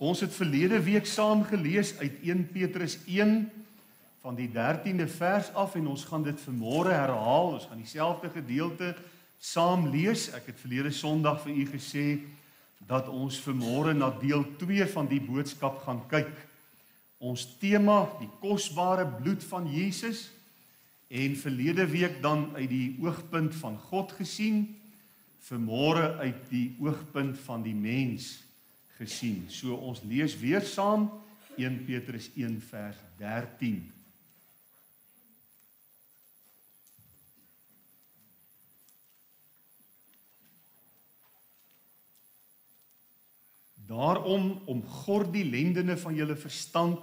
Ons het verlede week saam gelees uit 1 Petrus 1 van die 13de vers af en ons gaan dit vanmôre herhaal. Ons gaan dieselfde gedeelte saam lees. Ek het verlede Sondag vir u gesê dat ons vanmôre na deel 2 van die boodskap gaan kyk. Ons tema, die kosbare bloed van Jesus, en verlede week dan uit die oogpunt van God gesien, vanmôre uit die oogpunt van die mens gesien. So ons lees weer saam 1 Petrus 1 vers 13. Daarom omgord die lendene van julle verstand,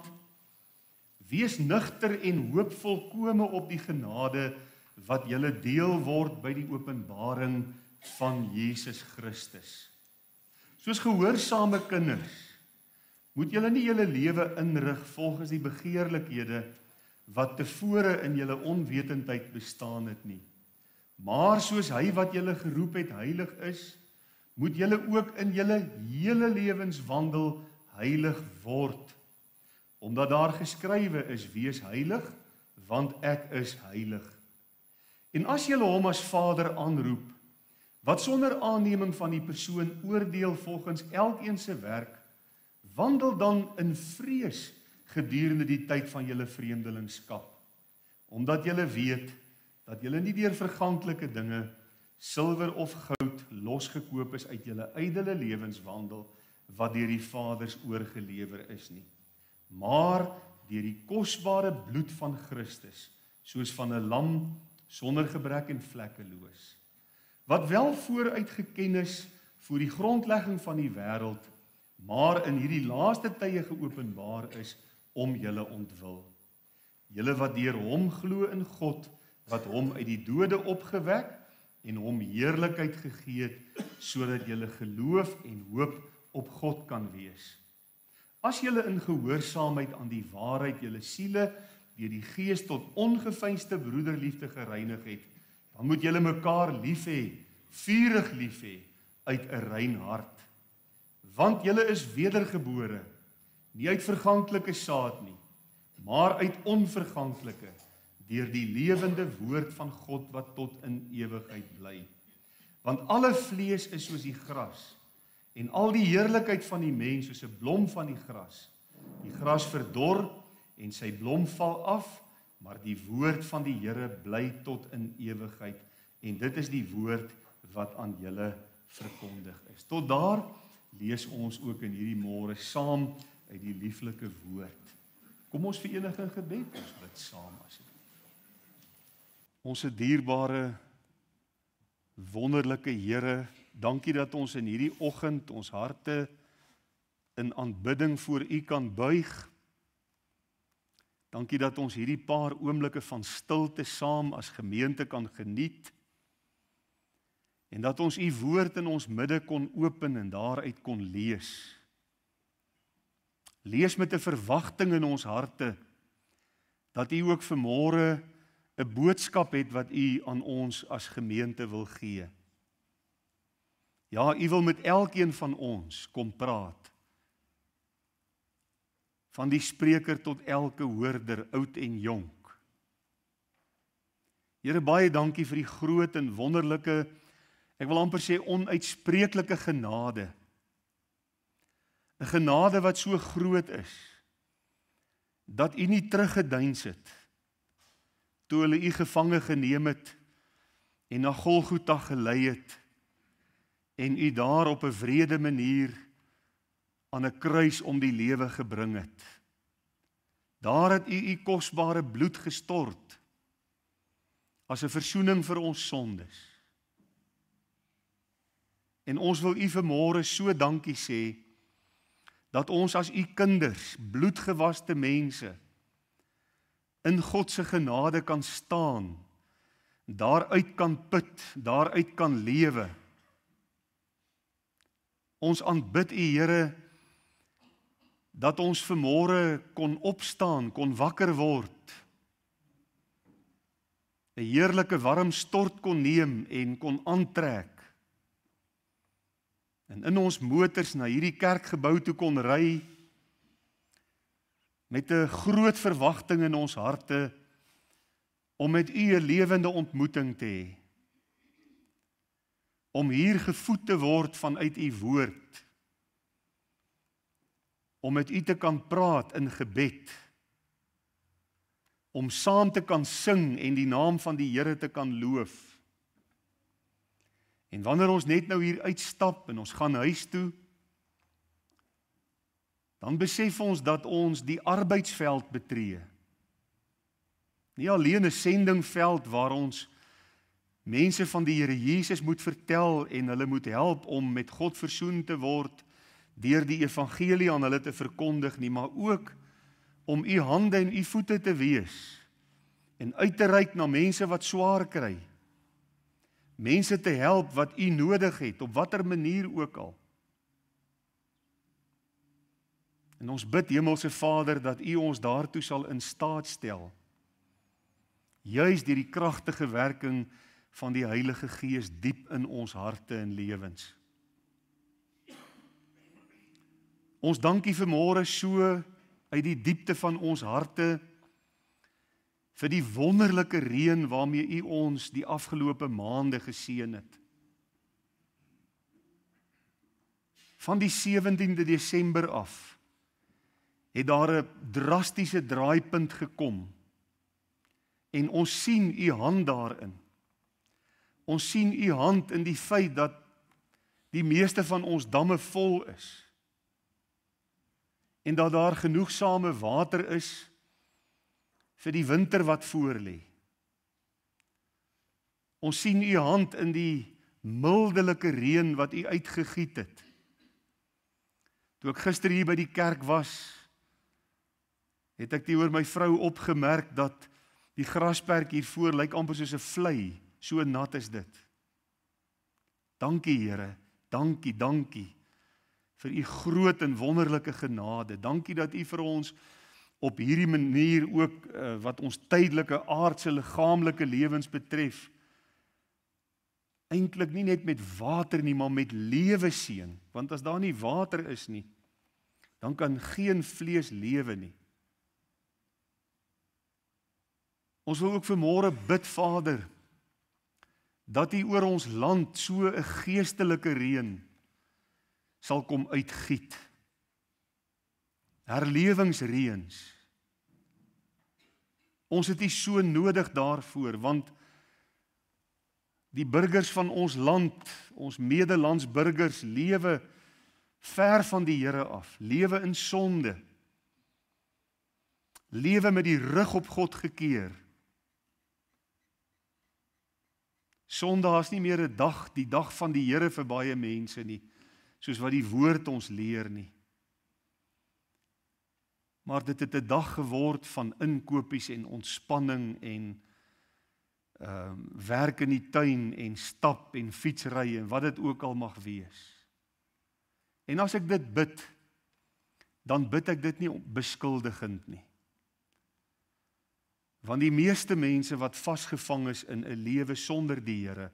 wees nugter en hoop volkome op die genade wat julle deel word by die openbaring van Jesus Christus. Soos gehoorsame kinders, moet julle nie julle lewe inrig volgens die begeerlikhede wat tevore in julle onwetendheid bestaan het nie. Maar soos hy wat julle geroep het heilig is, moet julle ook in julle hele lewenswandel heilig word. Omdat daar geskrywe is, wees heilig, want ek is heilig. En as julle hom as Vader aanroep, wat sonder aanneming van die persoon oordeel volgens elkeen se werk, wandel dan in vrees gedurende die tyd van julle vreemdelingskap, omdat julle weet dat julle nie deur verganklike dinge, silwer of goud, losgekoop is uit julle ydelle lewenswandel, wat deur die Vaders oorgelewer is nie, maar deur die kosbare bloed van Christus, soos van 'n lam sonder gebrek en vlekkeloos, wat wel vooruit geken is voor die grondlegging van die wêreld, maar in hierdie laaste tye geopenbaar is om julle ontwil. Julle wat deur hom glo in God, wat hom uit die dode opgewek en hom heerlikheid gegee het, sodat julle geloof en hoop op God kan wees. As julle in gehoorsaamheid aan die waarheid julle siele deur die Gees tot ongeveinsde broederliefde gereinig het, dan moet julle mekaar lief hê, vurig lief hê, uit 'n rein hart. Want julle is wedergebore, nie uit verganklike saad nie, maar uit onverganklike, deur die lewende woord van God wat tot in ewigheid bly. Want alle vlees is soos die gras, en al die heerlikheid van die mens soos 'n blom van die gras. Die gras verdor en sy blom val af, maar die woord van die Here bly tot in ewigheid. En dit is die woord wat aan julle verkondig is. Tot daar lees ons ook in hierdie môre saam uit die lieflike woord. Kom ons verenig in gebed, ons bid saam asseblief. Ons dierbare, wonderlike Here, dankie dat ons in hierdie oggend ons harte in aanbidding voor U kan buig. Dankie dat ons hierdie paar oomblikke van stilte saam as gemeente kan geniet. En dat ons U woord in ons midde kon open en daaruit kon lees. Lees met 'n verwagting in ons harte, dat U ook vanmôre 'n boodskap het wat U aan ons as gemeente wil gee. Ja, U wil met elkeen van ons kom praat. Van die spreker tot elke hoorder, oud en jonk. Here, baie dankie vir die groot en wonderlike, ek wil amper sê onuitspreeklike genade. 'n Genade wat so groot is, dat U nie teruggedeins het, toe hulle U gevange geneem het, en na Golgotha gelei het, en U daar op 'n wrede manier aan 'n kruis om die lewe gebring het. Daar het U kosbare bloed gestort, as 'n versoening vir ons sondes. En ons wil U vanmôre so dankie sê, dat ons as U kinders, bloedgewaste mense, in God se genade kan staan, daaruit kan put, daaruit kan lewe. Ons aanbid U, Here, dat ons vanmôre kon opstaan, kon wakker word, 'n heerlike warm stort kon neem en kon aantrek, en in ons motors na hierdie kerkgebou toe kon ry, met 'n groot verwagting in ons harte, om met u 'n lewende ontmoeting te hê, om hier gevoed te word vanuit u woord, om met u te kan praat in gebed, om saam te kan sing en die naam van die Here te kan loof. En wanneer ons net nou hier uitstap en ons gaan huis toe, dan besef ons dat ons die arbeidsveld betree. Nie alleen 'n sendingveld waar ons mense van die Here Jesus moet vertel en hulle moet help om met God versoen te word deur die evangelie aan hulle te verkondig nie, maar ook om u hande en u voete te wees en uit te reik na mense wat swaar kry. Mense te help wat u nodig het, op watter manier ook al. En ons bid, Hemelse Vader, dat u ons daartoe sal in staat stel, juis deur die kragtige werking van die Heilige Gees diep in ons harte en lewens. Ons dankie vanmôre so uit die diepte van ons harte vir die wonderlike reën waarmee u ons die afgelope maande geseën het. Van die 17de Desember af het daar 'n drastiese draaipunt gekom en ons sien u hand daarin. Ons sien u hand in die feit dat die meeste van ons damme vol is en dat daar genoegsame water is vir die winter wat voorlê. Ons sien u hand in die mildelike reën wat u uitgegiet het. Toe ek gister hier by die kerk was, het ek teenoor my vrou opgemerk dat die grasperk hiervoor lyk amper soos 'n vlei, so nat is dit. Dankie Here, dankie vir u groot en wonderlike genade. Dankie dat u vir ons op hierdie manier ook wat ons tydelike aardse liggaamlike lewens betref, eintlik nie net met water nie, maar met lewe seën, want as daar nie water is nie, dan kan geen vlees lewe nie. Ons wil ook vanmôre bid, Vader, dat u oor ons land so 'n geestelike reën sal kom uitgiet. Herlewingsreëns. Ons het u so nodig daarvoor, want die burgers van ons land, ons medelandsburgers, lewe ver van die Here af, lewe in sonde, lewe met die rug op God gekeer. Sondag is nie meer 'n dag, die dag van die Here vir baie mense nie, soos wat die woord ons leer nie. Maar dit het 'n dag geword van inkopies en ontspanning en werk in die tuin en stap en fietsry en wat dit ook al mag wees. En as ek dit bid, dan bid ek dit nie beskuldigend nie. Want die meeste mense wat vasgevang is in 'n lewe sonder die Here,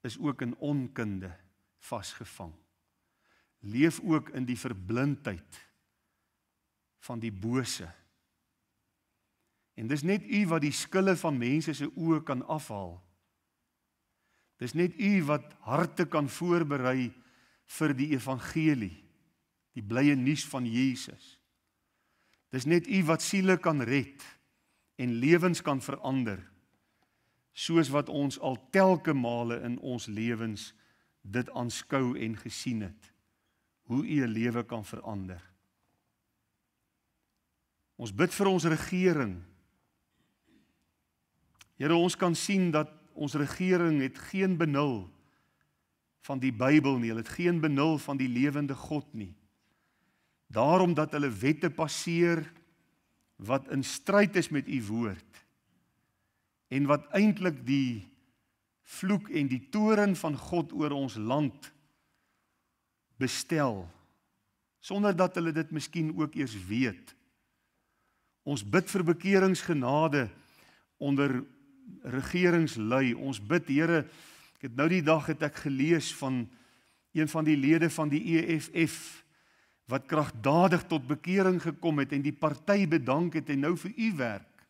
is ook in onkunde vasgevang. Leef ook in die verblindheid van die bose. En dis net u wat die skille van mense se oë kan afhaal. Dis net u wat harte kan voorberei vir die evangelie, die blye nuus van Jesus. Dis net u wat siele kan red en lewens kan verander, soos wat ons al telke male in ons lewens dit aanskou en gesien het, hoe u 'n lewe kan verander. Ons bid vir ons regering. Here, ons kan sien dat ons regering het geen benul van die Bybel nie, hulle het geen benul van die lewende God nie. Daarom dat hulle wette passeer wat in stryd is met u woord en wat eintlik die vloek en die toorn van God oor ons land bestel, sonder dat hulle dit miskien ook eers weet. Ons bid vir bekeringsgenade onder regeringslui. Ons bid, Here, ek het nou die dag het ek gelees van een van die lede van die EFF, wat kragtadig tot bekering gekom het en die party bedank het en nou vir u werk.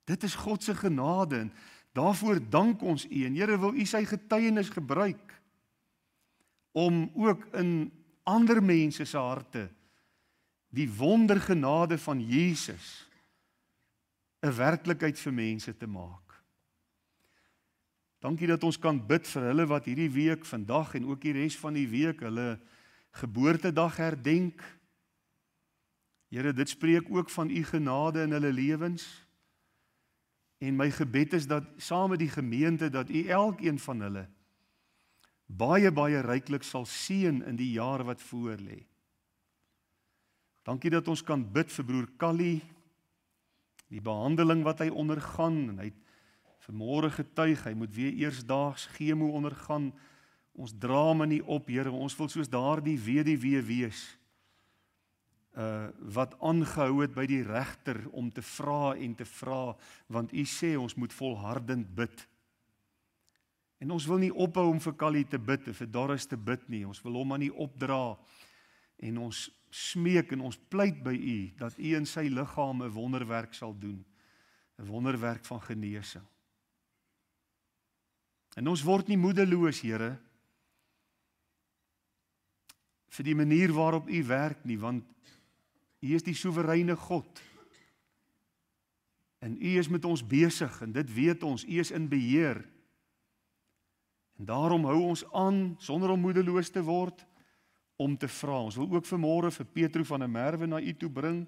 Dit is God se genade en daarvoor dank ons u en Here wil u sy getuienis gebruik om ook in ander mense se harte die wondergenade van Jesus 'n werklikheid vir mense te maak. Dankie dat ons kan bid vir hulle wat hierdie week, vandag en ook die res van die week hulle geboortedag herdenk. Here, dit spreek ook van u genade in hulle lewens. En my gebed is dat saam met die gemeente dat u elkeen van hulle baie ryklik sal seën in die jaar wat voor lê. Dankie dat ons kan bid vir broer Callie, die behandeling wat hy ondergaan en hy het vanmôre getuig, hy moet weer eersdaags chemo ondergaan. Ons dra hom nie op, Here, ons wil soos daardie weduwee wees wat aangehou het by die regter om te vra en te vra, want u sê ons moet volhardend bid. En ons wil nie ophou om vir Callie te bid, vir Doris te bid nie, ons wil hom maar nie opdra, en ons smeek en ons pleit by u, dat u in sy liggaam 'n wonderwerk sal doen, 'n wonderwerk van genesing. En ons word nie moedeloos, Here, vir die manier waarop u werk nie, want u is die soewereine God. En u is met ons besig, en dit weet ons, u is in beheer. En daarom hou ons aan, sonder om moedeloos te word, om te vra. Ons wil ook vanmôre vir Petro van der Merwe na u toe bring,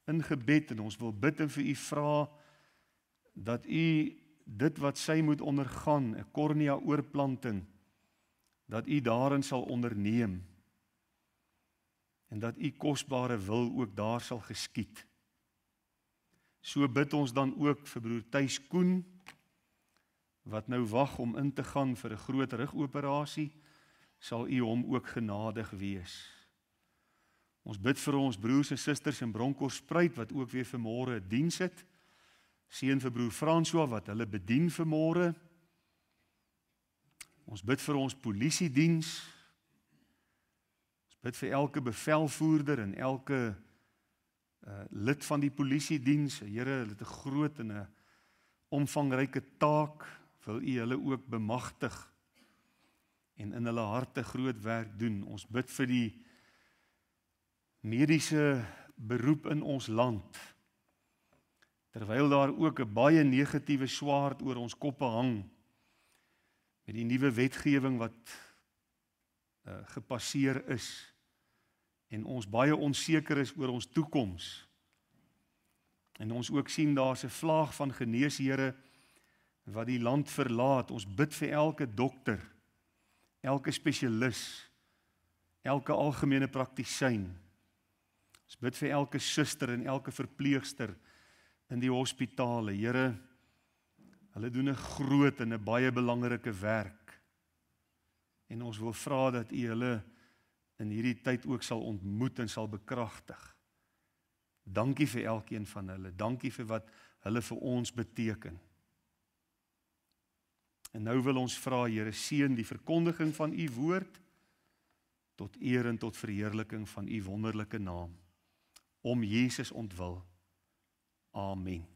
in gebed, en ons wil bid en vir u vra, dat u dit wat sy moet ondergaan, 'n kornea oorplanting, dat u daarin sal onderneem, en dat u kosbare wil ook daar sal geskied. So bid ons dan ook vir broer Thys Koen, wat nou wag om in te gaan vir 'n groot rugoperasie, sal u hom ook genadig wees. Ons bid vir ons broers en susters in Bronkhorstspruit, wat ook weer vanmôre 'n diens het. Seën vir broer François, wat hulle bedien vanmôre. Ons bid vir ons polisiediens. Ons bid vir elke bevelvoerder en elke lid van die polisiediens. Here, hulle het 'n groot en 'n omvangryke taak. Wil u hulle ook bemagtig en in hulle harte groot werk doen. Ons bid vir die mediese beroep in ons land. Terwyl daar ook 'n baie negatiewe swaard oor ons koppe hang, met die nuwe wetgewing wat gepasseer is, en ons baie onseker is oor ons toekoms, en ons ook sien daar's 'n vlaag van genees, Here, wat die land verlaat. Ons bid vir elke dokter, elke spesialis, elke algemene praktisyn. Ons bid vir elke suster en elke verpleegster in die hospitale. Here, hulle doen 'n groot en 'n baie belangrike werk. En ons wil vra dat u hulle in hierdie tyd ook sal ontmoet en sal bekragtig. Dankie vir elkeen van hulle. Dankie vir wat hulle vir ons beteken. En nou wil ons vra, Here, seën die verkondiging van u woord, tot eer en tot verheerliking van u wonderlike naam. Om Jesus ontwil. Amen.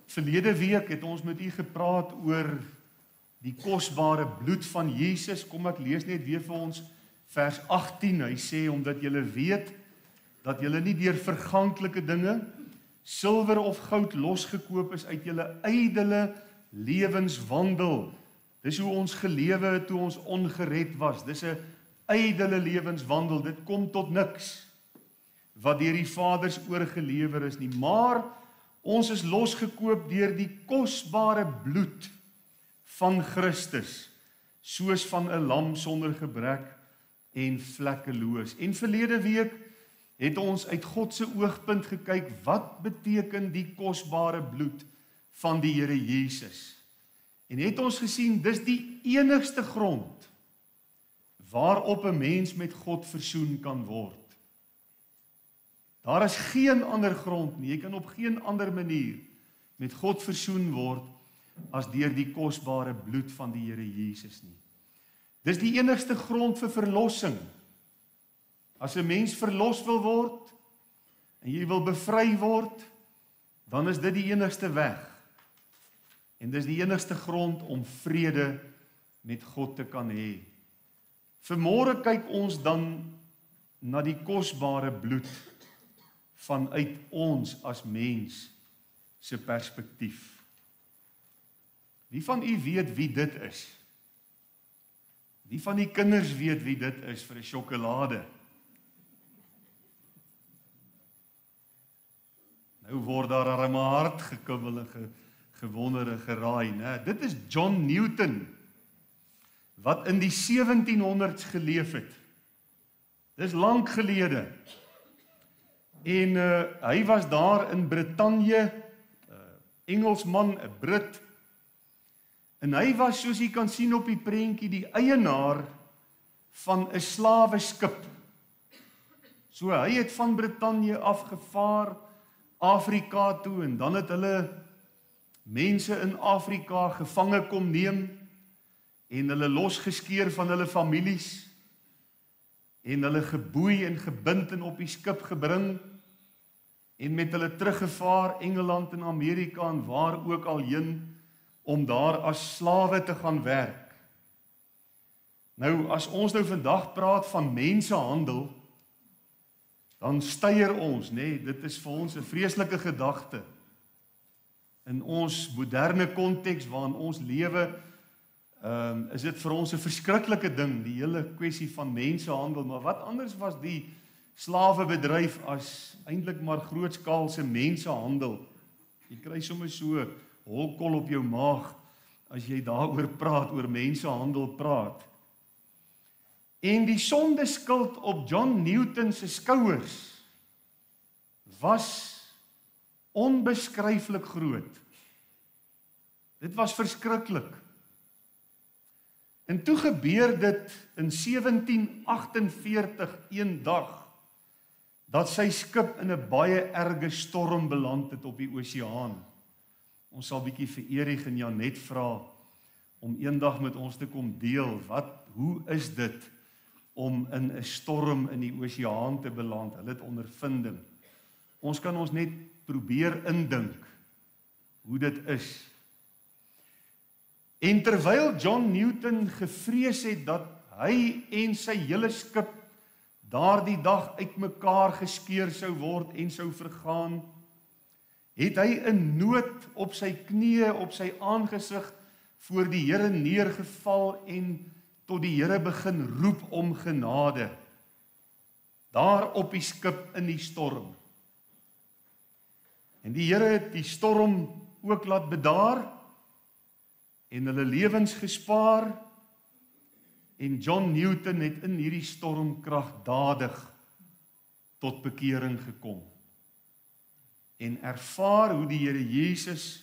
Verlede week het ons met u gepraat oor die kosbare bloed van Jesus. Kom ek lees net weer vir ons vers 18. Hy sê, omdat julle weet dat julle nie deur verganklike dinge, silwer of goud losgekoop is uit julle ydelle lewenswandel. Dis hoe ons gelewe het toe ons ongered was. Dis 'n ydelle lewenswandel. Dit kom tot niks wat deur die Vaders oorgelewer is nie, maar ons is losgekoop deur die kosbare bloed van Christus, soos van 'n lam sonder gebrek en vlekkeloos. En verlede week het ons uit God se oogpunt gekyk, wat beteken die kosbare bloed van die Here Jesus? En het ons gesien, dis die enigste grond waarop 'n mens met God versoen kan word. Daar is geen ander grond nie, jy kan op geen ander manier met God versoen word as deur die kosbare bloed van die Here Jesus nie. Dis die enigste grond vir verlossing. As 'n mens verlos wil word en jy wil bevry word, dan is dit die enigste weg. En dis die enigste grond om vrede met God te kan hê. Vanmôre kyk ons dan na die kosbare bloed vanuit ons as mens se perspektief. Wie van u weet wie dit is? Wie van die kinders weet wie dit is vir 'n sjokolade? Nou word daar aan my hart gekibbel en gewonder en geraai, né? Dit is John Newton wat in die 1700s geleef het. Dis lank gelede. En hy was daar in Brittanje, Engelsman, 'n Brit. En hy was, soos jy kan sien op die prentjie, die eienaar van 'n slaweskip. So hy het van Brittanje afgevaar Afrika toe en dan het hulle mense in Afrika gevange kom neem en hulle losgeskeur van hulle families en hulle geboei en gebind en op die skip gebring en met hulle teruggevaar Engeland en Amerika en waar ook al heen om daar as slawe te gaan werk. Nou, as ons nou vandag praat van mensehandel, dan styer ons, nee, dit is vir ons 'n vreeslike gedagte. In ons moderne konteks waarin ons lewe, is dit vir ons 'n verskriklike ding, die hele kwessie van mensehandel, maar wat anders was die slawebedryf as eintlik maar grootskaalse mensehandel. Jy kry sommer so holkol op jou maag as jy daaroor praat, oor mensehandel praat. En die sondeskuld op John Newton se skouers was onbeskryflik groot. Dit was verskriklik. En toe gebeur dit in 1748 een dag dat sy skip in 'n baie erge storm beland het op die oseaan. Ons sal bietjie vir Erik en Janet vra om eendag met ons te kom deel, hoe is dit om in 'n storm in die oseaan te beland? Hulle het ondervinding. Ons kan ons net probeer indink hoe dit is. En terwyl John Newton gevrees het dat hy en sy hele skip daardie dag uitmekaar geskeur sou word en sou vergaan, het hy in nood op sy knieë, op sy aangesig voor die Here neergeval en tot die Here begin roep om genade. Daar op die skip in die storm. En die Here het die storm ook laat bedaar en hulle lewens gespaar. En John Newton het in hierdie storm kragtadig tot bekering gekom. En ervaar hoe die Here Jesus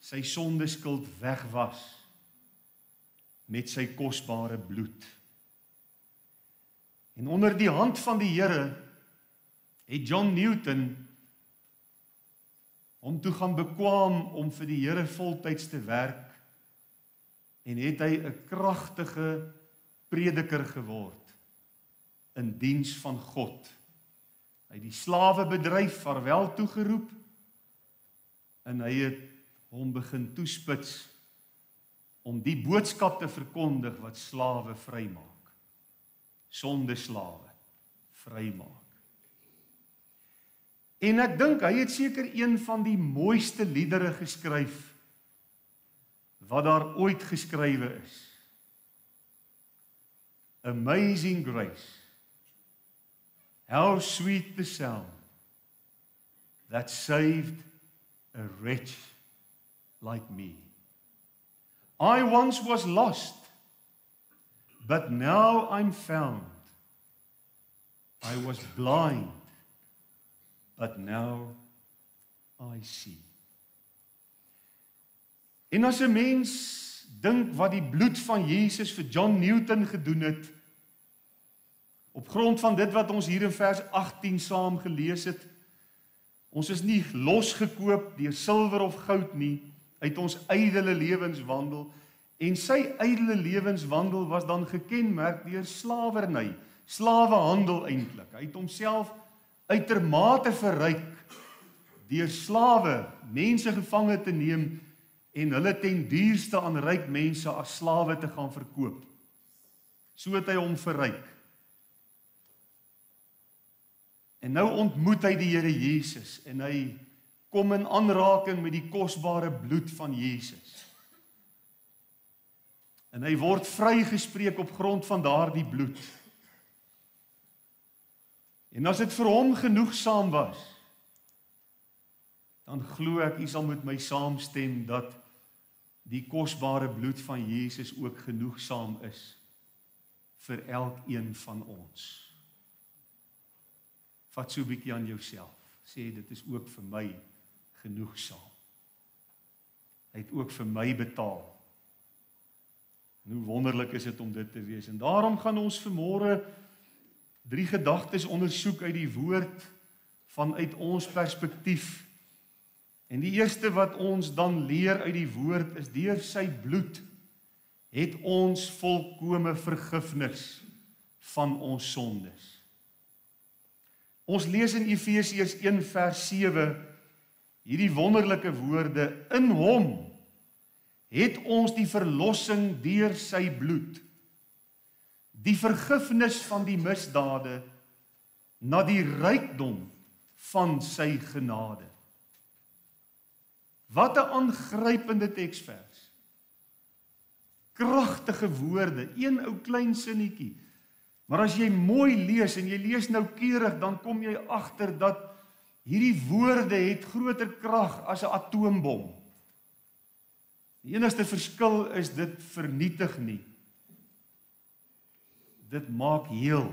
sy sondeskuld wegwas met sy kosbare bloed. En onder die hand van die Here het John Newton hom toe gaan bekwam om vir die Here voltyds te werk en het hy 'n kragtige prediker geword in diens van God. Hy het die slawebedryf vaarwel toegeroep en hy het hom begin toespits om die boodskap te verkondig wat slawe vrymaak. Sondeslawe vrymaak. En ek dink hy het seker een van die mooiste liedere geskryf wat daar ooit geskrywe is. Amazing grace, how sweet the sound that saved a wretch like me. I once was lost, but now I'm found. I was blind, but now I see. En as 'n mens dink wat die bloed van Jesus vir John Newton gedoen het, op grond van dit wat ons hier in vers 18 saam gelees het, Ons is nie losgekoop deur silwer of goud nie, uit ons ydelle lewenswandel, en sy ydelle lewenswandel was dan gekenmerk deur slawerny, slawehandel eintlik. Hy het homself uitermate verryk deur slawe, mense gevange te neem en hulle ten duurste aan ryk mense as slawe te gaan verkoop. So het hy hom verryk. En nou ontmoet hy die Here Jesus en hy kom in aanraking met die kosbare bloed van Jesus. En hy word vrygespreek op grond van daardie bloed. En as dit vir hom genoegsaam was, dan glo ek, u sal met my saamstem, dat die kosbare bloed van Jesus ook genoegsaam is vir elkeen van ons. Vat so 'n bietjie aan jouself. Sê, dit is ook vir my genoegsaam. Hy het ook vir my betaal. En hoe wonderlik is dit om dit te wees. En daarom gaan ons vanmôre 3 gedagtes ondersoek uit die woord vanuit ons perspektief. En die eerste wat ons dan leer uit die woord is, deur sy bloed het ons volkome vergifnis van ons sondes. Ons lees in Efesiërs 1 vers 7 hierdie wonderlike woorde: in hom het ons die verlossing deur sy bloed, die vergifnis van die misdade, na die rykdom van sy genade. Wat 'n aangrypende teksvers. Kragtige woorde, een ou klein sinnetjie. Maar as jy mooi lees en jy lees noukeurig, dan kom jy agter dat hierdie woorde het groter krag as 'n atoombom. Die enigste verskil is dit vernietig nie. Dit maak heel.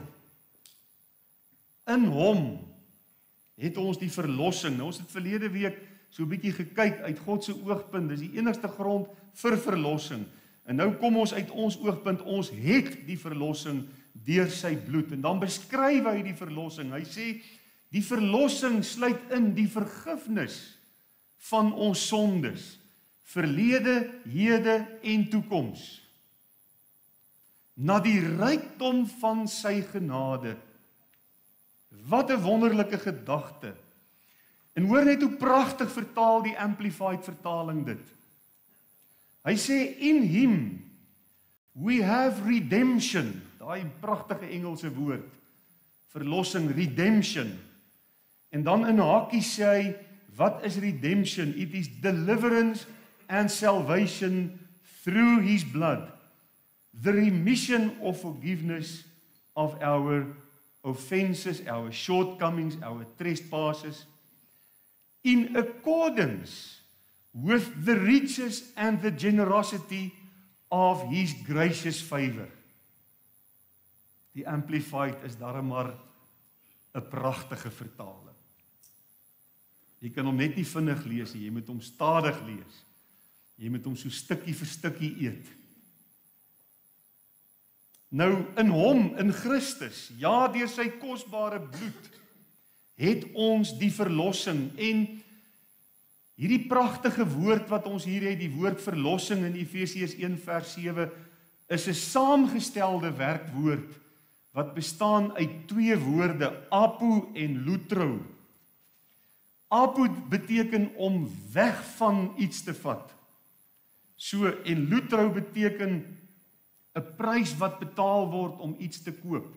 In hom het ons die verlossing. Nou, ons het verlede week so 'n bietjie gekyk uit God se oogpunt. Dis die enigste grond vir verlossing. En nou kom ons uit ons oogpunt, ons het die verlossing deur sy bloed. En dan beskryf hy die verlossing. Hy sê, die verlossing sluit in die vergifnis van ons sondes, verlede, hede en toekoms, na die rykdom van sy genade. Wat 'n wonderlike gedagte. En hoor net hoe pragtig vertaal die Amplified vertaling dit. Hy sê, in him we have redemption. Daai pragtige Engelse woord. Verlossing, redemption. En dan in hakies sê hy, wat is redemption? It is deliverance and salvation through his blood. The remission of forgiveness of our offenses, our shortcomings, our trespasses, in accordance with the riches and the generosity of his gracious favor. Die Amplified is daarom maar 'n pragtige vertaling. Jy kan hom net nie vinnig lees nie, jy moet hom stadig lees. Jy moet hom so stukkie vir stukkie eet. Nou, in hom, in Christus, ja, deur sy kosbare bloed, het ons die verlossing. En hierdie pragtige woord wat ons hier het, die woord verlossing in Efesiërs 1 vers 7, is 'n saamgestelde werkwoord wat bestaan uit 2 woorde, apo en lutro. Apo beteken om weg van iets te vat. So, en lutro beteken 'n prys wat betaal word om iets te koop.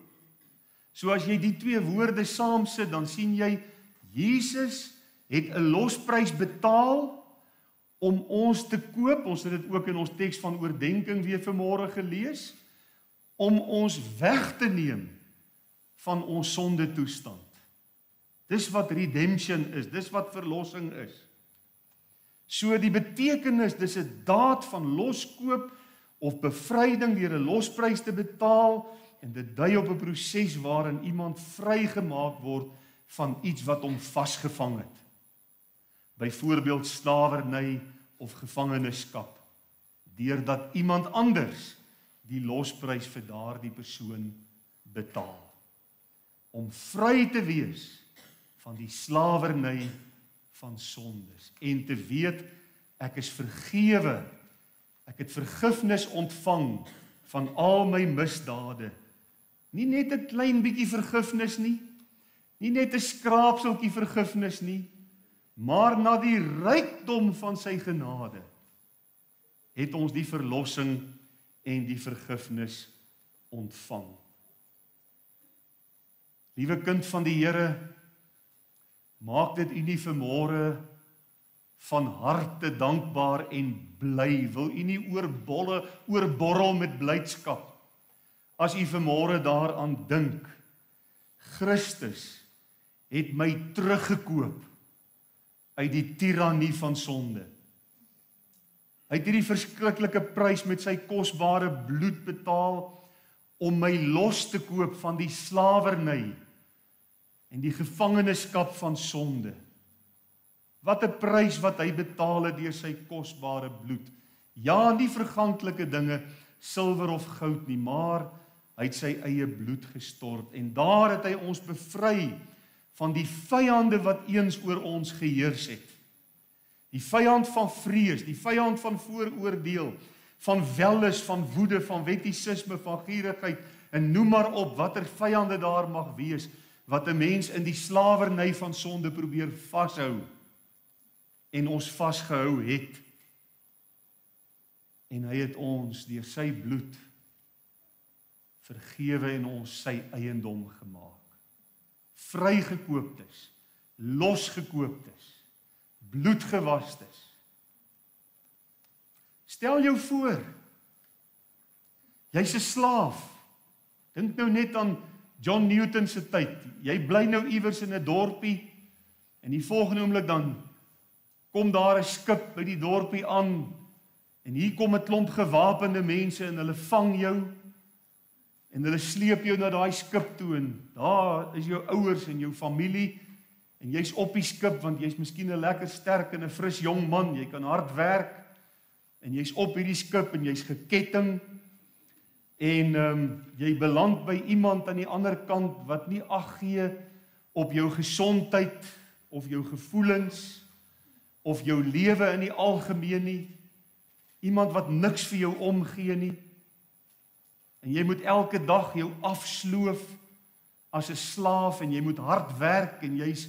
So as jy die 2 woorde saam sit, dan sien jy, Jesus het 'n losprys betaal om ons te koop. Ons het dit ook in ons teks van oordeenking weer vanmôre gelees, om ons weg te neem van ons sonde toestand. Dis wat redemption is, dis wat verlossing is. So die betekenis, dis 'n daad van loskoop of bevryding deur 'n losprys te betaal, en dit dui op 'n proses waarin iemand vrygemaak word van iets wat hom vasgevang het. Byvoorbeeld slawerny of gevangenskap, deurdat iemand anders die losprys vir daardie persoon betaal. Om vry te wees van die slawerny van sondes en te weet ek is vergewe. Ek het vergifnis ontvang van al my misdade. Nie net 'n klein bietjie vergifnis nie, nie net 'n skraapseltjie vergifnis nie, maar na die rykdom van sy genade het ons die verlossing en die vergifnis ontvang. Liewe kind van die Here, maak dit u nie vanmôre van harte dankbaar en bly, wil u nie oorborrel met blydskap, as u vanmôre daaraan dink, Christus het my teruggekoop uit die tirannie van sonde. Hy het hierdie verskriklike prys met sy kosbare bloed betaal, om my los te koop van die slawerny en die gevangenskap van sonde. Wat 'n prys wat hy betaal het deur sy kosbare bloed. Ja, nie verganklike dinge, silwer of goud nie, maar hy het sy eie bloed gestort en daar het hy ons bevry van die vyande wat eens oor ons geheers het. Die vyand van vrees, die vyand van vooroordeel, van welis, van woede, van wettisisme, van gierigheid en noem maar op watter vyande daar mag wees wat 'n mens in die slawerny van sonde probeer vashou en ons vasgehou het. En hy het ons deur sy bloed vergewe en ons sy eiendom gemaak. Vrygekooptes, losgekooptes, bloedgewastes. Stel jou voor, jy's 'n slaaf. Dink nou net aan John Newton se tyd. Jy bly nou iewers in 'n dorpie en die volgende oomblik dan kom daar 'n skip by die dorpie aan en hier kom 'n klomp gewapende mense en hulle vang jou en hulle sleep jou na daai skip toe en daar is jou ouers en jou familie en jy's op die skip want jy's miskien 'n lekker sterk en 'n fris jong man, jy kan hard werk en jy's op hierdie skip en jy's geketting en jy beland by iemand aan die ander kant wat nie ag gee op jou gesondheid of jou gevoelens of jou lewe in die algemeen nie. Iemand wat niks vir jou omgee nie. En jy moet elke dag jou afsloof as 'n slaaf en jy moet hard werk en jy's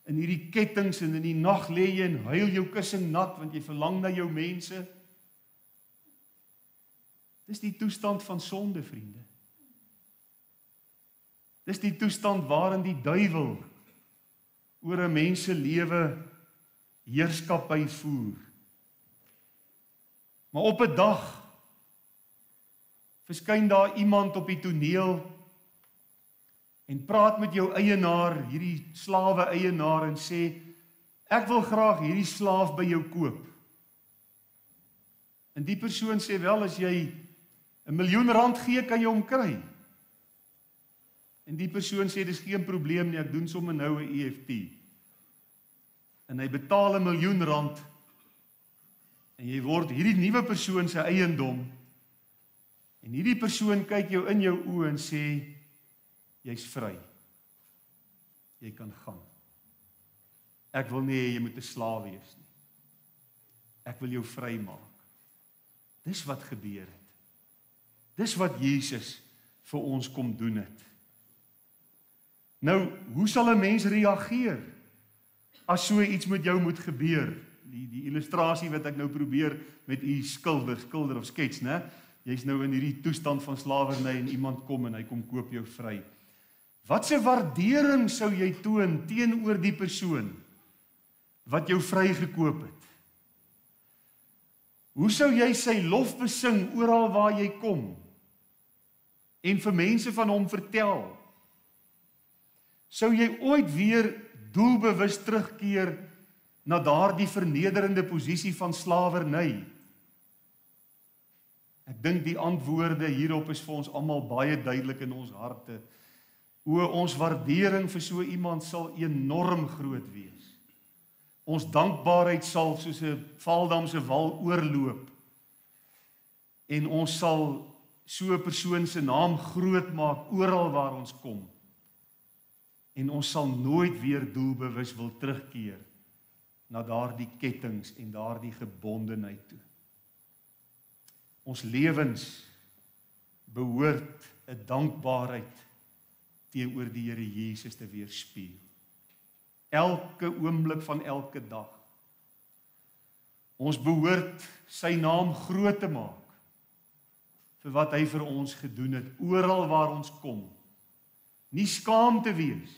in hierdie kettings en in die nag lê jy en huil jou kussing nat want jy verlang na jou mense. Dis die toestand van sonde, vriende. Dis die toestand waarin die duiwel oor 'n mens se lewe heerskappy voer. Maar op 'n dag verskyn daar iemand op die toneel en praat met jou eienaar, hierdie slawe eienaar en sê, ek wil graag hierdie slaaf by jou koop. En die persoon sê, wel, as jy R1 miljoen gee, kan jy hom kry. En die persoon sê, dis geen probleem nie, ek doen sommer nou 'n EFT. En hy betaal R1 miljoen en jy word hierdie nuwe persoon se eiendom en hierdie persoon kyk jou in jou oë en sê, jy's vry. Jy kan gaan. Ek wil nie hê jy moet 'n slaaf wees nie. Ek wil jou vry maak. Dis wat gebeur het. Dis wat Jesus vir ons kom doen het. Nou, hoe sal 'n mens reageer as so iets met jou moet gebeur? Die illustrasie wat ek nou probeer met u skilder of skets, né? Jy's nou in hierdie toestand van slawerny en iemand kom en hy kom koop jou vry. Wat 'n waardering sou jy toon teenoor die persoon wat jou vrygekoop het? Hoe sou jy sy lof besing oral waar jy kom en vir mense van hom vertel? Sou jy ooit weer doelbewus terugkeer na daardie vernederende posisie van slawerny? Ek dink die antwoorde hierop is vir ons almal baie duidelik in ons harte. Ons waardering vir so iemand sal enorm groot wees. Ons dankbaarheid sal soos 'n Vaaldam se wal oorloop. En ons sal so 'n persoon se naam groot maak oral waar ons kom. En ons sal nooit weer doelbewus wil terugkeer na daardie kettings en daardie gebondenheid toe. Ons lewens behoort 'n dankbaarheid teenoor die Here Jesus te weerspieël. Elke oomblik van elke dag. Ons behoort sy naam groot te maak vir wat hy vir ons gedoen het, oral waar ons kom. Nie skaam te wees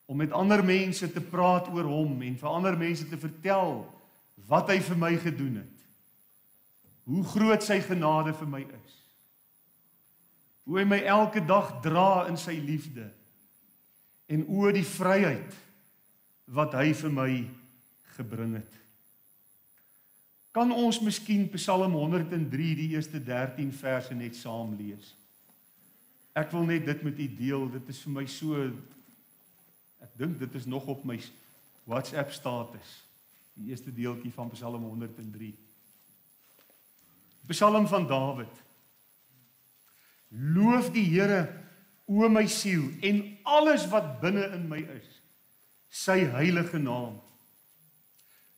om met ander mense te praat oor hom en vir ander mense te vertel wat hy vir my gedoen het. Hoe groot sy genade vir my is. Hoe hy my elke dag dra in sy liefde en oor die vryheid wat hy vir my gebring het. Kan ons miskien Psalm 103 die eerste 13 verse net saam lees? Ek wil net dit met u deel, dit is vir my so, ek dink dit is nog op my WhatsApp status, die eerste deeltjie van Psalm 103. Psalm van Dawid. Loof die Here, o my siel, en alles wat binne in my is, sy heilige naam.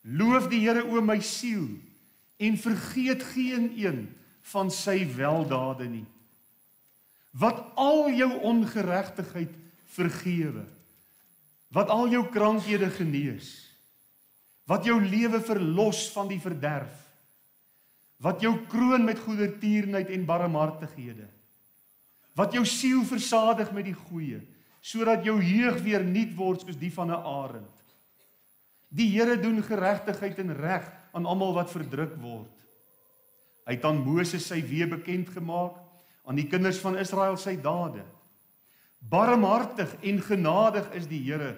Loof die Here, o my siel, en vergeet geen een van sy weldade nie. Wat al jou ongeregtigheid vergewe, wat al jou krankhede genees, wat jou lewe verlos van die verderf, wat jou kroon met goedertierenheid en barmhartighede, wat jou siel versadig met die goeie, sodat jou jeug weer nuut word soos die van 'n arend. Die Here doen geregtigheid en reg aan almal wat verdruk word. Hy het aan Moses sy weë bekend gemaak, aan die kinders van Israel sy dade. Barmhartig en genadig is die Here,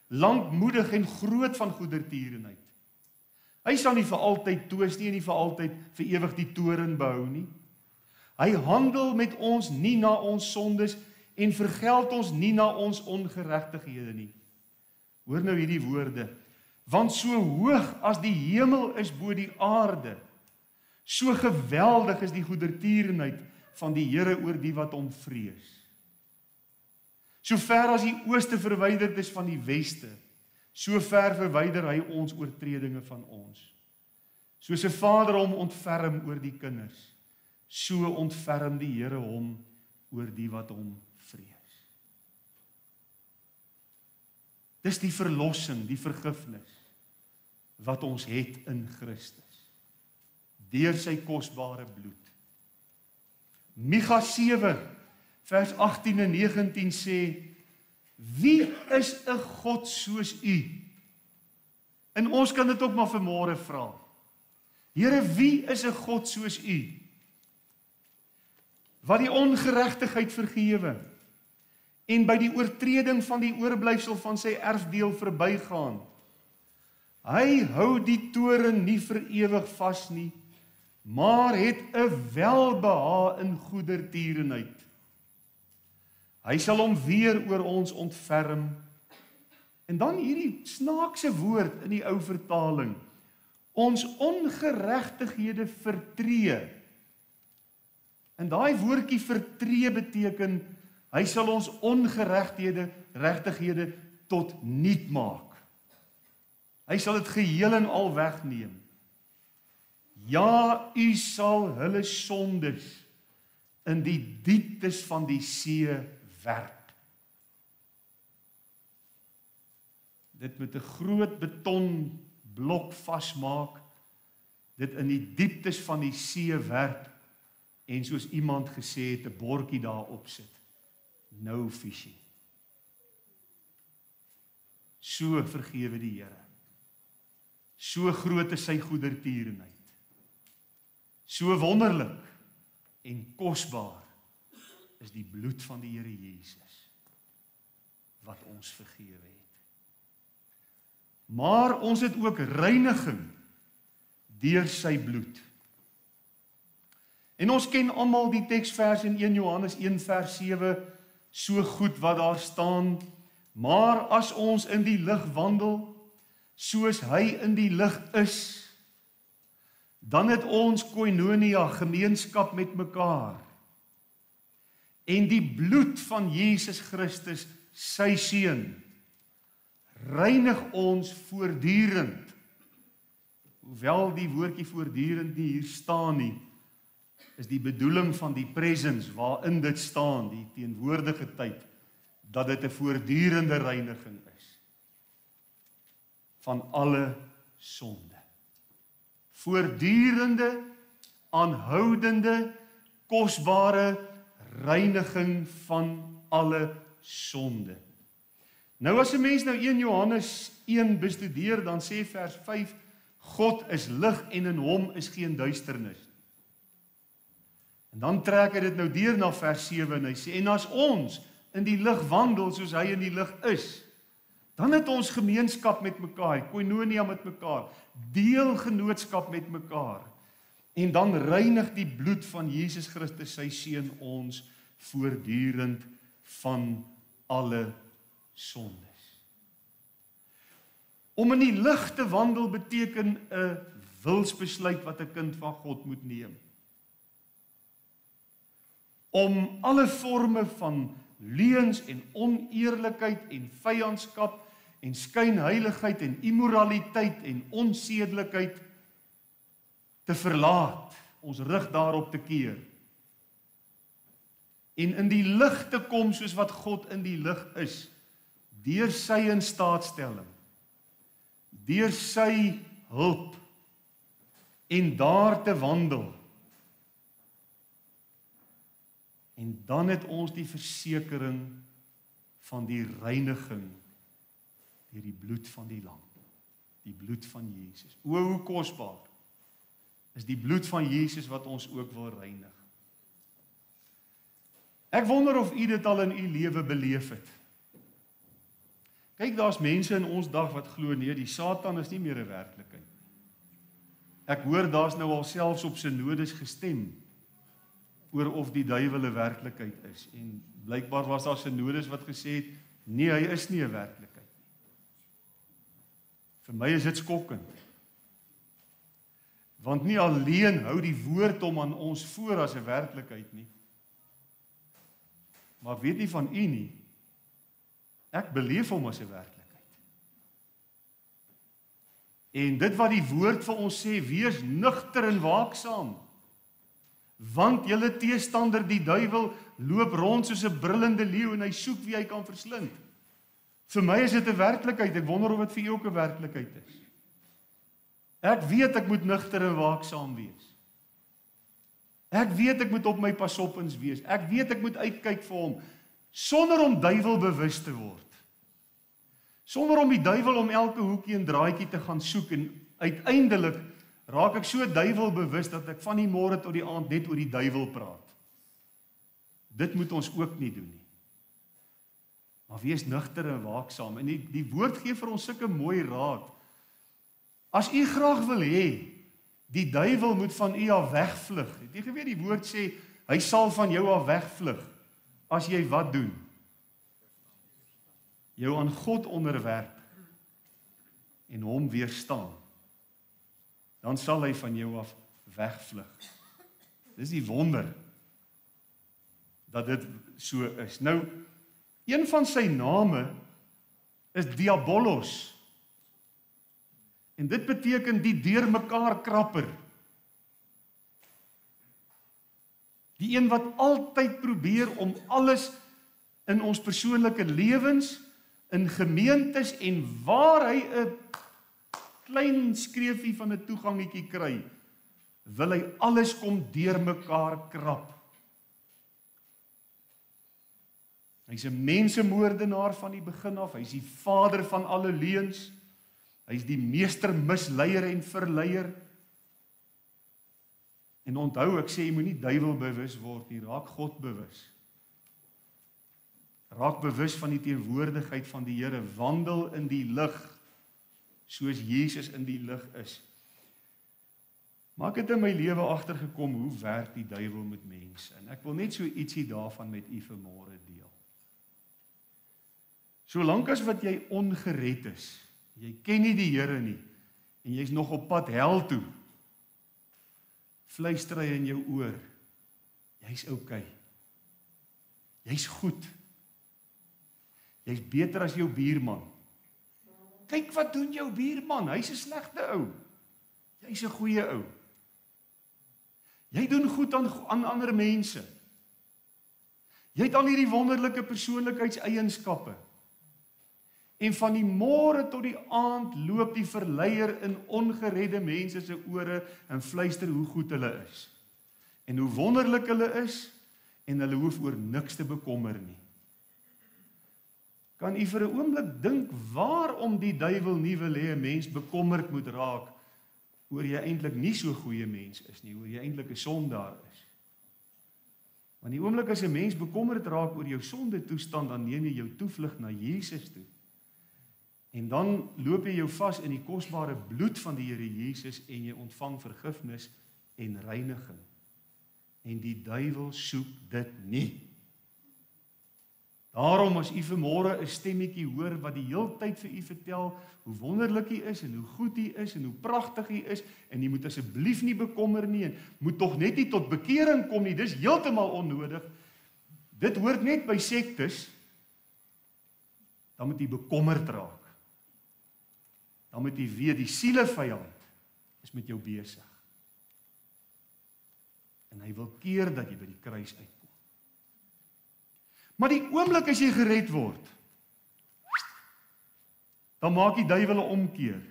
lankmoedig en groot van goedertierenheid. Hy sal nie vir altyd twis nie en nie vir altyd vir ewig die toorn behou nie. Hy handel met ons nie na ons sondes en vergeld ons nie na ons ongeregtighede nie. Hoor nou hierdie woorde. Want so hoog as die hemel is bo die aarde, so geweldig is die goedertierenheid van die Here oor die wat hom vrees. So ver as die ooste verwyderd is van die weste, so ver verwyder hy ons oortredinge van ons. Soos 'n vader hom ontferm oor die kinders, so ontferm die Here hom oor die wat hom vrees. Dis die verlossing, die vergifnis wat ons het in Christus, deur sy kosbare bloed. Micha 7 vers 18 en 19 sê, wie is 'n God soos u? En ons kan dit ook maar vanmôre vra. Here, wie is 'n God soos u? Wat die ongeregtigheid vergewe en by die oortreding van die oorblyfsel van sy erfdeel verbygaan. Hy hou die toorn nie vir ewig vas nie, maar het 'n welbehae in goedertierenheid. Hy sal hom weer oor ons ontferm. En dan hierdie snaakse woord in die ou vertaling, ons ongeregtighede vertree. En daai woordjie vertree beteken, hy sal ons ongeregtighede tot niet maak. Hy sal dit geheel en al wegneem. Ja, u sal hulle sondes in die dieptes van die see werp. Dit met 'n groot betonblok vasmaak, dit in die dieptes van die see werp, en soos iemand gesê het, 'n bordjie daarop sit. No fishing. So vergewe die Here. So groot is sy goedertierenheid. So wonderlik en kosbaar is die bloed van die Here Jesus wat ons vergewe het. Maar ons het ook reiniging deur sy bloed. En ons ken almal die teksvers in 1 Johannes 1 vers 7 so goed wat daar staan, maar as ons in die lig wandel, soos hy in die lig is, dan het ons koinonia, gemeenskap met mekaar. En die bloed van Jesus Christus, sy seun, reinig ons voortdurend. Hoewel die woordjie voortdurend nie hier staan nie, is die bedoeling van die presence waarin dit staan, die teenwoordige tyd, dat dit 'n voortdurende reiniging is van alle sonde. Voortdurende, aanhoudende, kosbare reiniging van alle sonde. Nou as 'n mens nou 1 Johannes 1 bestudeer, dan sê vers 5, God is lig en in hom is geen duisternis. En dan trek hy dit nou deur na vers 7 en hy sê, en as ons in die lig wandel soos hy in die lig is, dan het ons gemeenskap met mekaar, koinonia met mekaar, deelgenootskap met mekaar. En dan reinig die bloed van Jesus Christus, sy seun, ons voortdurend van alle sondes. Om in die lig te wandel beteken 'n wilsbesluit wat 'n kind van God moet neem. Om alle forme van leuns en oneerlikheid en vyandskap en skynheiligheid en immoraliteit en onsedelikheid te verlaat, ons rug daarop te keer. En in die lig te kom soos wat God in die lig is, deur sy instaatstelling, deur sy hulp, en daar te wandel. En dan het ons die versekering van die reiniging deur die bloed van die lam, die bloed van Jesus. O, hoe kosbaar is die bloed van Jesus wat ons ook wil reinig. Ek wonder of u dit al in u lewe beleef het. Kyk, daar's mense in ons dag wat glo nee, die Satan is nie meer 'n werklikheid. Ek hoor daar's nou al selfs op synodes gestem oor of die duiwel 'n werklikheid is. En blykbaar was daar synodes wat gesê het, nee, hy is nie 'n werklikheid nie. Vir my is dit skokkend. Want nie alleen hou die woord hom aan ons voor as 'n werklikheid nie, maar ek weet nie van u nie, ek beleef hom as 'n werklikheid. En dit wat die woord vir ons sê, wees nugter en waaksaam, want julle teestander die duiwel loop rond soos 'n brullende leeu en hy soek wie hy kan verslind. Vir my is dit 'n werklikheid, ek wonder of dit vir u ook 'n werklikheid is. Ek weet ek moet nugter en waaksaam wees. Ek weet ek moet op my pasoppens wees. Ek weet ek moet uitkyk vir hom, sonder om duiwel bewus te word. Sonder om die duiwel om elke hoekie en draadjie te gaan soek, en uiteindelik raak ek so duiwel bewus dat ek van die môre tot die aand net oor die duiwel praat. Dit moet ons ook nie doen nie. Maar wees nugter en waaksaam. En die woord gee vir ons sulke mooi raad. As u graag wil hê, die duiwel moet van u af wegvlug. Het jy geweet die woord sê, hy sal van jou af wegvlug, as jy wat doen? Jou aan God onderwerp, en hom weerstaan. Dan sal hy van jou af wegvlug. Dis die wonder, dat dit so is. Nou, een van sy name, is Diabolos. En dit beteken die deurmekaar krapper. Die een wat altyd probeer om alles in ons persoonlike lewens, in gemeentes en waar hy 'n klein skreefie van 'n toegangetjie kry, wil hy alles kom deurmekaar krap. Hy's 'n mensemoordenaar van die begin af, hy's die vader van alle leuns. Hy is die meester misleier en verleier. En onthou, ek sê, jy moet nie duiwel bewus word nie, raak God bewus. Raak bewus van die teenwoordigheid van die Here, wandel in die lig, soos Jesus in die lig is. Maar ek het in my lewe agtergekom, hoe werk die duiwel met mense? En ek wil net so ietsie daarvan met u vanmôre deel. Solank as wat jy ongered is, jy ken nie die Here nie, en jy's nog op pad hel toe, fluister hy in jou oor, jy's okay, jy's goed, jy's beter as jou buurman, kyk wat doen jou buurman, hy's 'n slegte ou. Jy's 'n goeie ou. Jy doen goed aan ander mense. Jy het al hierdie wonderlike persoonlikheidseienskappe. En van die môre tot die aand loop die verleier in ongeredde mense se ore en fluister hoe goed hulle is. En hoe wonderlik hulle is, en hulle hoef oor niks te bekommer nie. Kan u vir 'n oomblik dink waarom die duiwel nie wil hê 'n mens bekommerd moet raak oor jy eintlik nie so goeie mens is nie, oor jy eintlik 'n sondaar is? Want die oomblik as 'n mens bekommerd raak oor jou sonde toestand, dan neem jy jou toevlug na Jesus toe. En dan loop jy jou vas in die kosbare bloed van die Here Jesus en jy ontvang vergifnis en reiniging. En die duiwel soek dit nie. Daarom as u vanmôre 'n stemmetjie hoor wat die heeltyd vir u vertel hoe wonderlik hy is en hoe goed hy is en hoe pragtig hy is en jy moet asseblief nie bekommer nie en moet tog net nie tot bekering kom nie, dis heeltemal onnodig. Dit hoort net by sektes. Dan moet jy bekommerd raak. Dan moet jy weet die sielevyand is met jou besig. En hy wil keer dat jy by die kruis uitkom. Maar die oomblik as jy gered word, dan maak die duiwel 'n omkeer.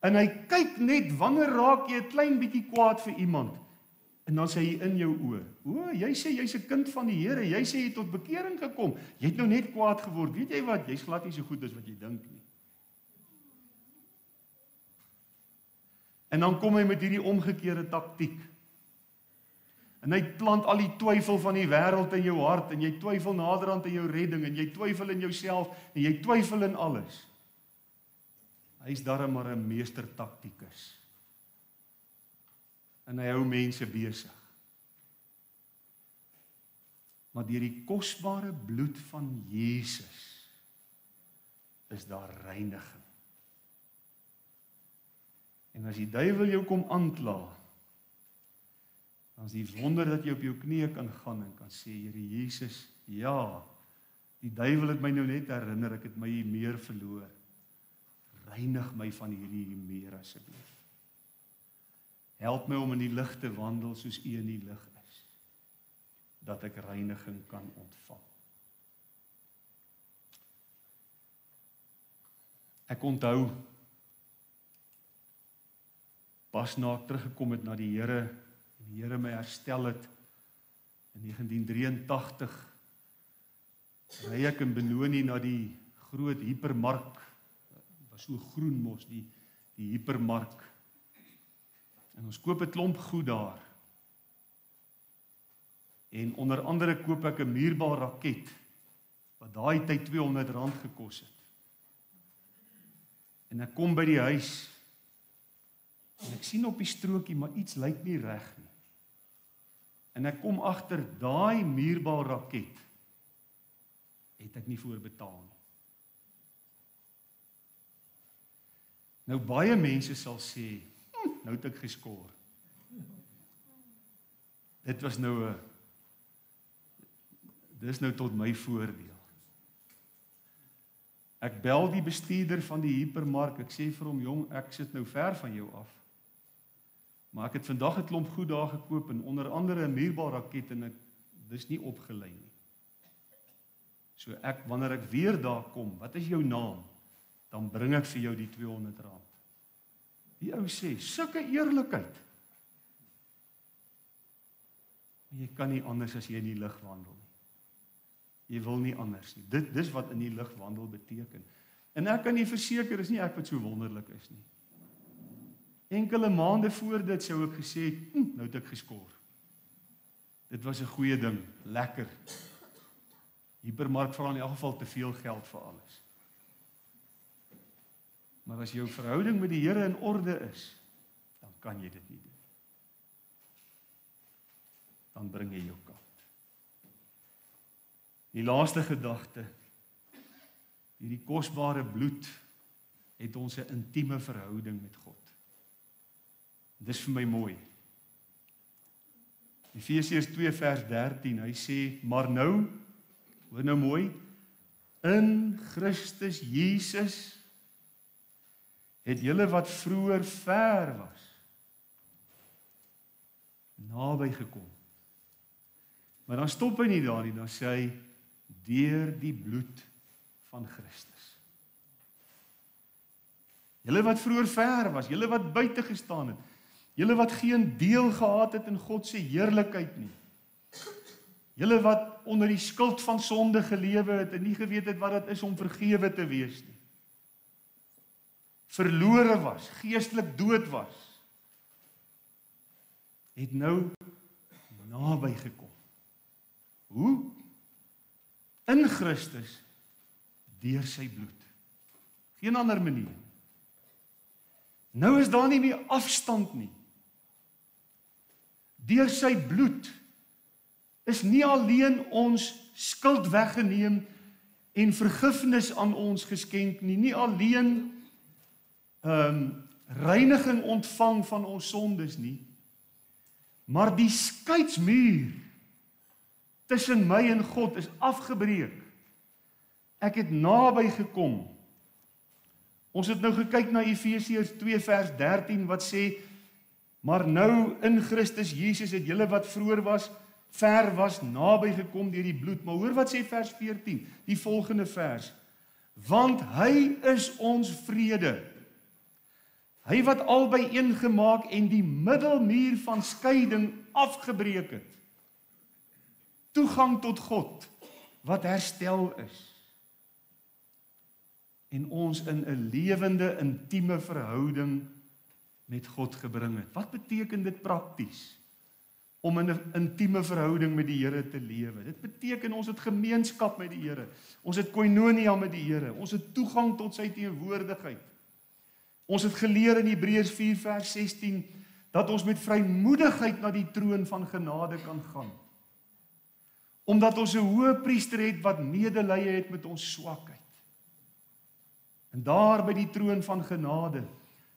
En hy kyk net wanneer raak jy 'n klein bietjie kwaad vir iemand, en dan sê hy in jou oë, o, jy sê jy's 'n kind van die Here, jy sê jy het tot bekering gekom, jy het nou net kwaad geword, weet jy wat, jy's glad nie so goed as wat jy dink nie. En dan kom hy met hierdie omgekeerde taktiek. En hy plant al die twyfel van die wêreld in jou hart, en jy twyfel naderhand in jou redding, en jy twyfel in jouself, en jy twyfel in alles. Hy is darem maar 'n meester taktikus. En hy hou mense besig. Maar deur die kosbare bloed van Jesus is daar reiniging. En as die duiwel jou kom aankla, dan is die wonder dat jy op jou knieë kan gaan en kan sê, Here Jesus, ja, die duiwel het my nou net herinner, ek het my meer verloor. Reinig my van hierdie meer asseblief. Help my om in die lig te wandel soos U in die lig is, dat ek reiniging kan ontvang. Ek onthou, pas na ek teruggekom het na die Here, en die Here my herstel het, in 1983, ry ek in Benoni na die groot hipermark, was so groen mos, die hipermark, en ons koop 'n klomp goed daar, en onder andere koop ek 'n muurbal raket, wat daai tyd R200 gekos het, en ek kom by die huis, en ek sien op die strokie, maar iets lyk nie reg nie, en ek kom agter, daai muurbal raket, het ek nie voor betaal nie. Nou baie mense sal sê, nou het ek geskoor. Dis nou tot my voordeel. Ek bel die bestuurder van die hipermark, ek sê vir hom, jong, ek sit nou ver van jou af, maar ek het vandag 'n klomp goed daar gekoop, en onder andere 'n muurbal raket, en dis nie opgelei nie. So wanneer ek weer daar kom, wat is jou naam? Dan bring ek vir jou die R200. Die ou sê, sulke eerlikheid. Jy kan nie anders as jy in die lig wandel nie. Jy wil nie anders nie. Dis wat in die lig wandel beteken. En ek kan nie verseker, is nie ek wat so wonderlik is nie. Enkele maande voor dit sou ek gesê het, nou het ek geskoor. Dit was 'n goeie ding, lekker. Hipermark vra in elk geval te veel geld vir alles. Maar as jou verhouding met die Here in orde is, dan kan jy dit nie doen. Dan bring jy jou kant. Die laaste gedagte, hierdie kosbare bloed het ons 'n intieme verhouding met God. Dis vir my mooi. Efesiërs 2 vers 13, hy sê, maar nou, hoor nou mooi, in Christus Jesus het julle wat vroeër ver was, naby gekom. Maar dan stop hy nie daar nie, dan sê hy, deur die bloed van Christus. Julle wat vroeër ver was, julle wat buite gestaan het, julle wat geen deel gehad het in God se heerlikheid nie, julle wat onder die skuld van sonde gelewe het en nie geweet het wat dit is om vergewe te wees nie, verlore was, geestelik dood was, het nou naby gekom. Hoe? In Christus, deur sy bloed. Geen ander manier. Nou is daar nie meer afstand nie. Deur sy bloed is nie alleen ons skuld weggeneem en vergifnis aan ons geskenk nie, nie alleen reiniging ontvang van ons sondes nie, maar die skeidsmuur tussen my en God is afgebreek. Ek het naby gekom. Ons het nou gekyk na Efesiërs 2 vers 13 wat sê, maar nou in Christus Jesus het julle wat vroeër was, ver was, naby gekom deur die bloed. Maar hoor wat sê vers 14, die volgende vers. Want hy is ons vrede. Hy wat albei een gemaak en die middelmuur van skeiding afgebreek het. Toegang tot God, wat herstel is. En ons in 'n lewende, intieme verhouding met God gebring het. Wat beteken dit prakties? Om in 'n intieme verhouding met die Here te lewe. Dit beteken ons het gemeenskap met die Here. Ons het koinonia met die Here. Ons het toegang tot sy teenwoordigheid. Ons het geleer in Hebreërs 4 vers 16 dat ons met vrymoedigheid na die troon van genade kan gaan. Omdat ons 'n hoëpriester het wat medelee het met ons swakheid. En daar by die troon van genade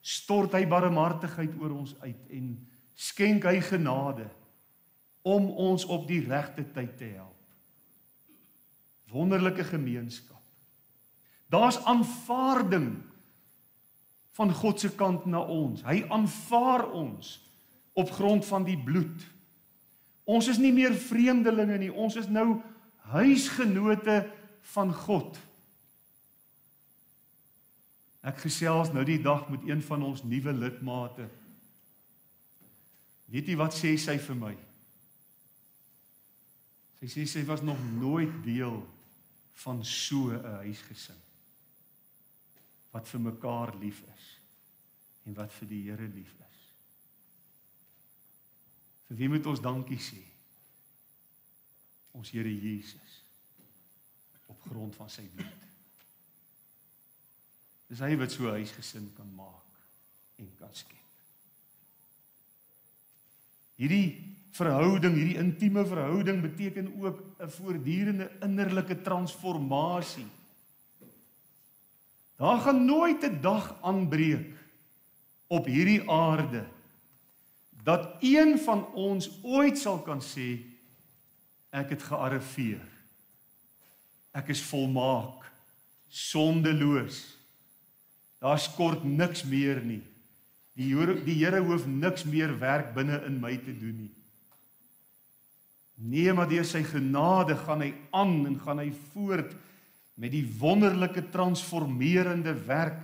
stort hy barmhartigheid oor ons uit en skenk hy genade om ons op die regte tyd te help. Wonderlike gemeenskap. Daar's aanvaarding van God se kant na ons. Hy aanvaar ons op grond van die bloed. Ons is nie meer vreemdelinge nie, ons is nou huisgenote van God. Ek gesels nou die dag met een van ons nuwe lidmate. Weet jy wat sê sy vir my? Sy sê sy was nog nooit deel van so 'n huisgesin. Wat vir mekaar lief is en wat vir die Here lief is. Vir wie moet ons dankie sê? Ons Here Jesus, op grond van sy bloed. Dis hy wat so 'n huisgesin kan maak en kan skep. Hierdie verhouding, hierdie intieme verhouding beteken ook 'n voortdurende innerlike transformasie. Daar gaan nooit 'n dag aanbreek op hierdie aarde dat een van ons ooit sal kan sê, ek het gearriveer. Ek is volmaak, sondeloos. Daar skort niks meer nie. Die Here hoef niks meer werk binne in my te doen nie. Nee, maar deur sy genade gaan hy aan en gaan hy voort met die wonderlike transformerende werk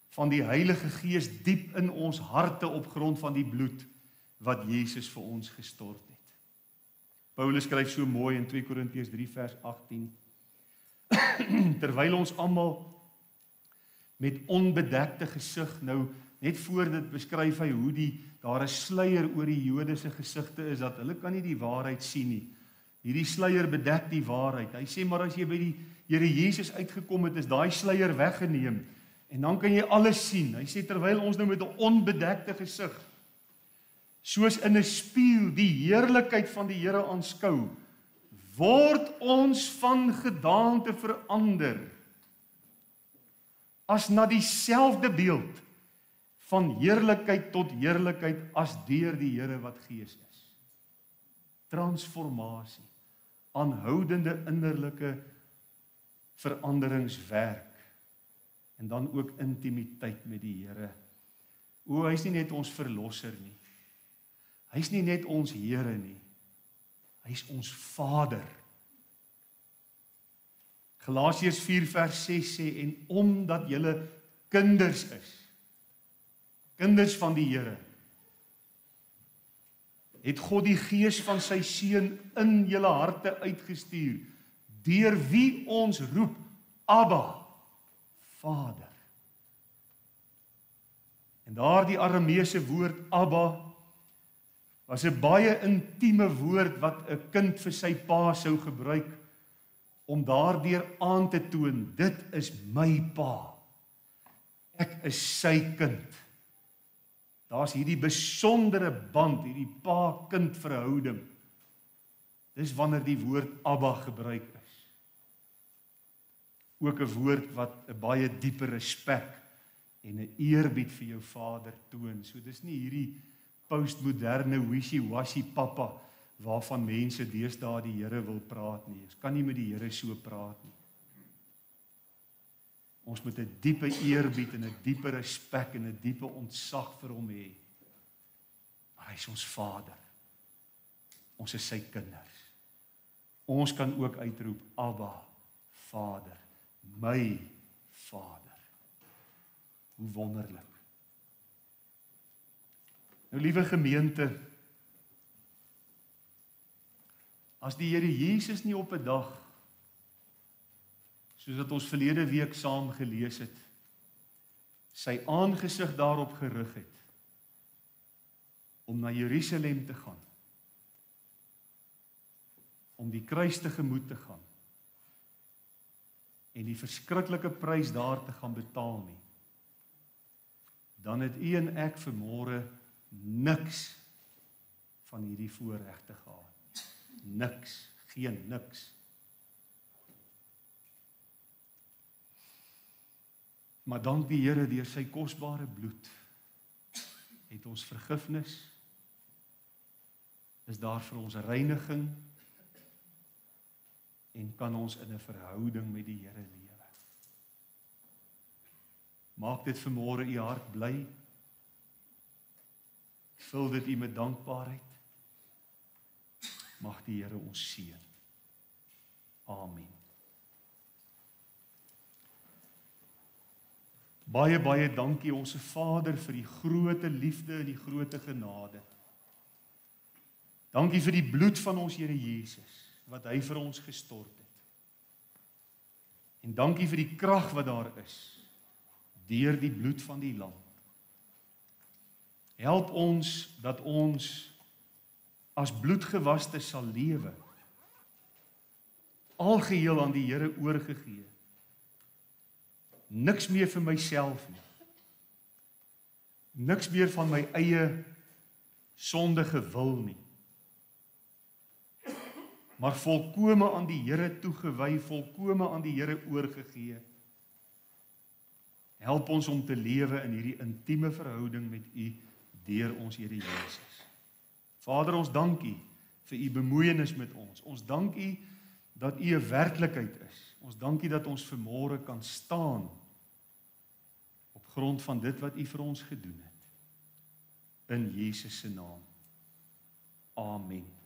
van die Heilige Gees diep in ons harte op grond van die bloed wat Jesus vir ons gestort het. Paulus skryf so mooi in 2 Korintiërs 3 vers 18. Terwyl ons almal met onbedekte gesig, nou net voor dit beskryf hy hoe daar 'n sluier oor die Jode se gesigte is, dat hulle kan nie die waarheid sien nie. Hierdie sluier bedek die waarheid. Hy sê, maar as jy by die Here Jesus uitgekom het, is daai sluier weggeneem, en dan kan jy alles sien. Hy sê, terwyl ons nou met 'n onbedekte gesig, soos in 'n spieël die heerlikheid van die Here aanskou, word ons van gedaante verander, as na dieselfde beeld, van heerlikheid tot heerlikheid, as deur die Here wat Gees is. Transformasie, aanhoudende innerlike veranderingswerk en dan ook intimiteit met die Here. O, hy is nie net ons verlosser nie. Hy is nie net ons Here nie. Hy is ons Vader. Galasiërs 4 vers 6 sê, en omdat julle kinders is, kinders van die Here, het God die Gees van sy Seun in julle harte uitgestuur, deur wie ons roep, Abba, Vader. En daardie Arameese woord Abba was 'n baie intieme woord wat 'n kind vir sy pa sou gebruik om daardeur aan te toon, dit is my pa. Ek is sy kind. Daar's hierdie besondere band, hierdie pa-kind verhouding. Dis wanneer die woord Abba gebruik is. Ook 'n woord wat 'n baie diepe respek en 'n eerbied vir jou vader toon. So dis nie hierdie postmoderne wishy-washy pappa waarvan mense deesdae die Here wil praat nie. Ons kan nie met die Here so praat nie. Ons moet 'n diepe eerbied en 'n diepe respek en 'n diepe ontzag vir hom hê. Maar hy is ons Vader. Ons is sy kinders. Ons kan ook uitroep, Abba, Vader, my Vader. Hoe wonderlik. Nou liewe gemeente, as die Here Jesus nie op 'n dag, soos wat ons verlede week saam gelees het, sy aangesig daarop gerig het, om na Jerusalem te gaan, om die kruis tegemoet te gaan, en die verskriklike prys daar te gaan betaal nie, dan het u en ek vanmôre niks van hierdie voorregte gehad. Niks, geen niks. Maar dank die Here, deur sy kosbare bloed het ons vergifnis, is daar vir ons reiniging en kan ons in 'n verhouding met die Here lewe. Maak dit vanmôre u hart bly. Vul dit u met dankbaarheid. Mag die Here ons seën. Amen. Baie, baie dankie ons Vader vir die groote liefde en die groote genade. Dankie vir die bloed van ons Here Jesus, wat hy vir ons gestort het. En dankie vir die krag wat daar is, deur die bloed van die lam. Help ons dat ons as bloedgewaste sal lewe, algeheel aan die Here oorgegee. Niks meer vir myself nie. Niks meer van my eie sondige wil nie. Maar volkome aan die Here toegewy, volkome aan die Here oorgegee. Help ons om te lewe in hierdie intieme verhouding met U deur ons Here Jesus. Vader, ons dank U vir U bemoeienis met ons. Ons dank U dat U 'n werklikheid is. Ons dank U dat ons vanmôre kan staan op grond van dit wat U vir ons gedoen het. In Jesus se naam. Amen.